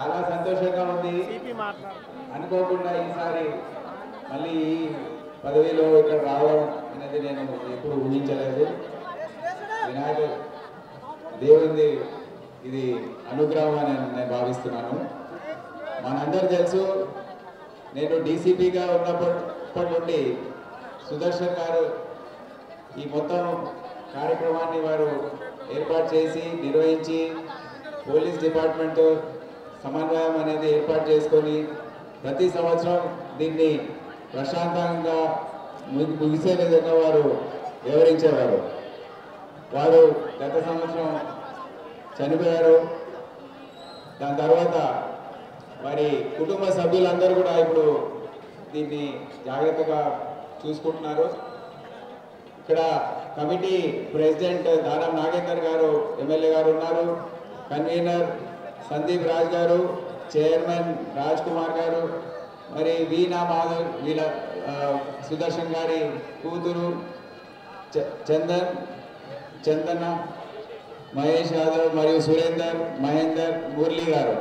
చాలా సంతోషంగా ఉంది. అనుకోకుండా ఈసారి మళ్ళీ ఈ పదవిలో ఇక్కడ రావడం అనేది నేను ఎప్పుడు ఊహించలేదు. వినాయక దేవుడి ఇది అనుగ్రహం అని నేను భావిస్తున్నాను. మనందరూ తెలుసు, నేను డీసీపీగా ఉన్నప్పటి నుండి సుదర్శన్ గారు ఈ మొత్తం కార్యక్రమాన్ని వారు ఏర్పాటు చేసి నిర్వహించి పోలీస్ డిపార్ట్మెంట్తో సమన్వయం అనేది ఏర్పాటు చేసుకొని ప్రతి సంవత్సరం దీన్ని ప్రశాంతంగా ముగిసే విధంగా వారు వివరించేవారు. వారు గత సంవత్సరం చనిపోయారు. దాని తర్వాత వారి కుటుంబ సభ్యులందరూ కూడా ఇప్పుడు దీన్ని జాగ్రత్తగా చూసుకుంటున్నారు. ఇక్కడ కమిటీ ప్రెసిడెంట్ దానం నాగేందర్ గారు ఎమ్మెల్యే గారు ఉన్నారు, కన్వీనర్ సందీప్ రాజ్ గారు, చైర్మన్ రాజ్ కుమార్ గారు, మరి వీణా మాధవ్ వీళ్ళ సుదర్శన్ గారి కూతురు చందన, మహేష్ యాదవ్ మరియు సురేందర్, మహేందర్, మురళీ గారు,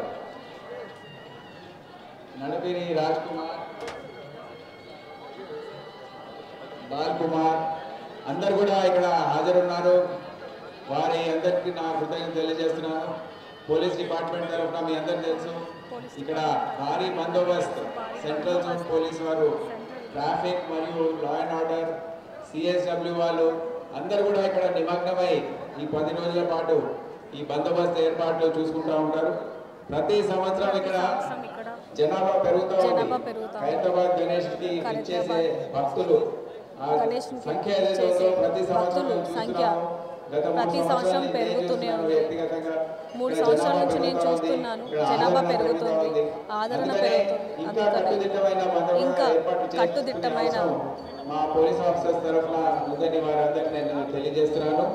నడపిని రాజ్ కుమార్, బాల్ కుమార్ అందరు కూడా ఇక్కడ హాజరున్నారు. వారి అందరికీ నా కృతజ్ఞతలు తెలియజేస్తున్నాను. పోలీస్ డిపార్ట్మెంట్ తరఫున మీ అందరికీ తెలుసు, ఇక్కడ భారీ బందోబస్తు సెంట్రల్ జోన్ పోలీస్ వారు, ట్రాఫిక్ మరియు లా అండ్ ఆర్డర్, సిఎస్డబ్ల్యూ వాళ్ళు అందరు కూడా ఇక్కడ నిమగ్నమై ఈ 10 రోజుల పాటు ఈ బందోబస్తు ఏర్పాట్లు చూసుకుంటూ ఉంటారు. ప్రతి సంవత్సరం ఇక్కడ జనాభా పెరుగుతూ ఉంది. హైదరాబాద్ గణేష్ కి ఇచ్చేసే భక్తులు సంఖ్య ప్రతి సంవత్సరం పెరుగుతూనే ఉంది. 3 సంవత్సరాల నుంచి నేను చూస్తున్నాను, జనాభా పెరుగుతుంది, ఆదరణ పెరుగుతుంది. అందుకని ఇంకా కట్టుదిట్టమైన మా పోలీస్ ఆఫీసర్స్ తరఫున ముందని వారందరికీ నేను తెలియజేస్తున్నాను.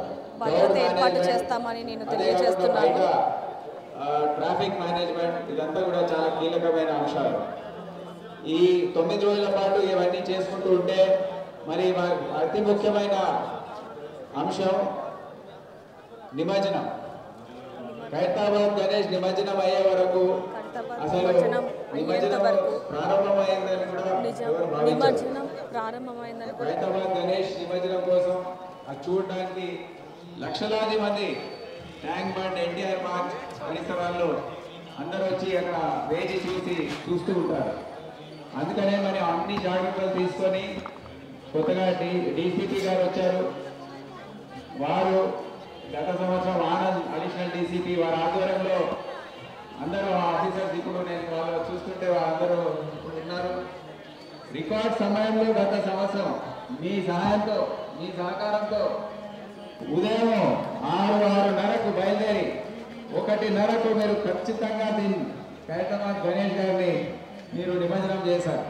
భద్రత ఏర్పాటు చేస్తామని నేను తెలియజేస్తున్నాను. ట్రాఫిక్ మేనేజ్మెంట్ ఇదంతా కూడా చాలా కీలకమైన అంశాలు. ఈ 9 రోజుల పాటు ఇవన్నీ చేసుకుంటూ ఉంటే మరి అతి ముఖ్యమైన అంశం నిమజ్జనం. ఖైరతాబాద్ గణేష్ నిమజ్జనం అయ్యే వరకు అసలు నిమజ్జనం ప్రారంభమైందని కూడా ఖైరతాబాద్ గణేష్ నిమజ్జనం కోసం అది చూడడానికి లక్షలాది మంది ట్యాంక్ బండ్, ఎన్టీఆర్ పార్క్ పరిసరాల్లో అందరూ వచ్చి అక్కడ వేచి చూస్తూ ఉంటారు. అందుకనే మరి అన్ని జాగ్రత్తలు తీసుకొని కొత్తగా డీసీపీ గారు వచ్చారు. వారు గత సంవత్సరం ఆనంద్ అడిషనల్ డీసీపీ వారి ఆధ్వర్యంలో అందరూ ఆఫీసర్స్ ఇప్పుడు నేను వాళ్ళు చూస్తుంటే వాళ్ళందరూ ఉన్నారు. రికార్డ్ సమయంలో గత సంవత్సరం మీ సహాయంతో, మీ సహకారంతో ఉదయం 6:30కు బయలుదేరి 1:30కు మీరు ఖచ్చితంగా ఖైరతాబాద్ గణేష్ గారిని మీరు నిమజ్జనం చేశారు.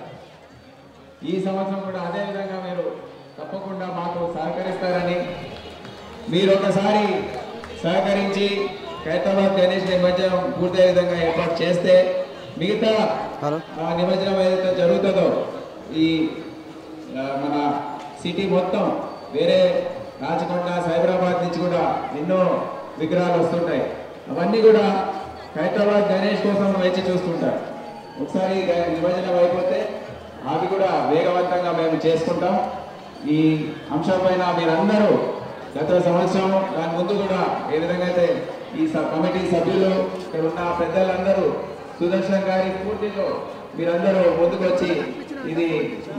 ఈ సంవత్సరం కూడా అదే విధంగా మీరు తప్పకుండా మాకు సహకరిస్తారని, మీరు ఒకసారి సహకరించి ఖైరతాబాద్ గణేష్ నిమజ్జనం పూర్తయ్యే విధంగా ఏర్పాటు చేస్తే మిగతా నిమజ్జనం ఏదైతే జరుగుతుందో ఈ మన సిటీ మొత్తం వేరే రాచకొండ, సైబరాబాద్ నుంచి కూడా ఎన్నో విగ్రహాలు వస్తుంటాయి. అవన్నీ కూడా ఖైరతాబాద్ గణేష్ కోసం వేచి చూస్తుంటారు. ఒకసారి నిమజ్జనం అయిపోతే అవి కూడా వేగవంతంగా మేము చేసుకుంటాం. ఈ అంశం పైన మీరందరూ గత సంవత్సరం దాని ముందు కూడా ఏ విధంగా అయితే ఈ కమిటీ సభ్యులు ఇక్కడ ఉన్న పెద్దలందరూ సుదర్శన్ గారి స్ఫూర్తితో మీరందరూ ముందుకొచ్చి ఇది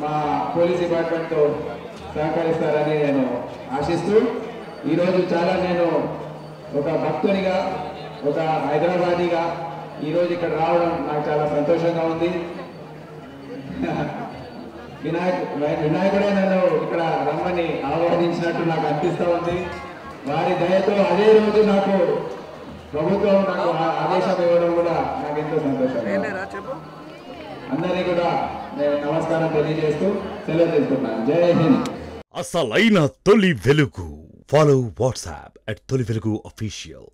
మా పోలీస్ డిపార్ట్మెంట్తో సహకరిస్తారని నేను ఆశిస్తూ, ఈరోజు చాలా నేను ఒక భక్తునిగా, ఒక హైదరాబాదీగా ఈరోజు ఇక్కడ రావడం నాకు చాలా సంతోషంగా ఉంది. వినాయకుడే నన్ను ఇక్కడ రమ్మని ఆహ్వానించినట్టు నాకు అనిపిస్తూ ఉంది. వారి దయతో అదే రోజు నాకు ప్రభుత్వం నాకు ఆదేశం ఇవ్వడం కూడా నాకు ఎంతో సంతోషం. అందరినీ కూడా నేను నమస్కారం తెలియజేస్తూ సెలవు తీసుకుంటున్నాను. జై హింద్. అసలైన తొలి వెలుగు. ఫాలో వాట్సాప్ @తొలి వెలుగు official.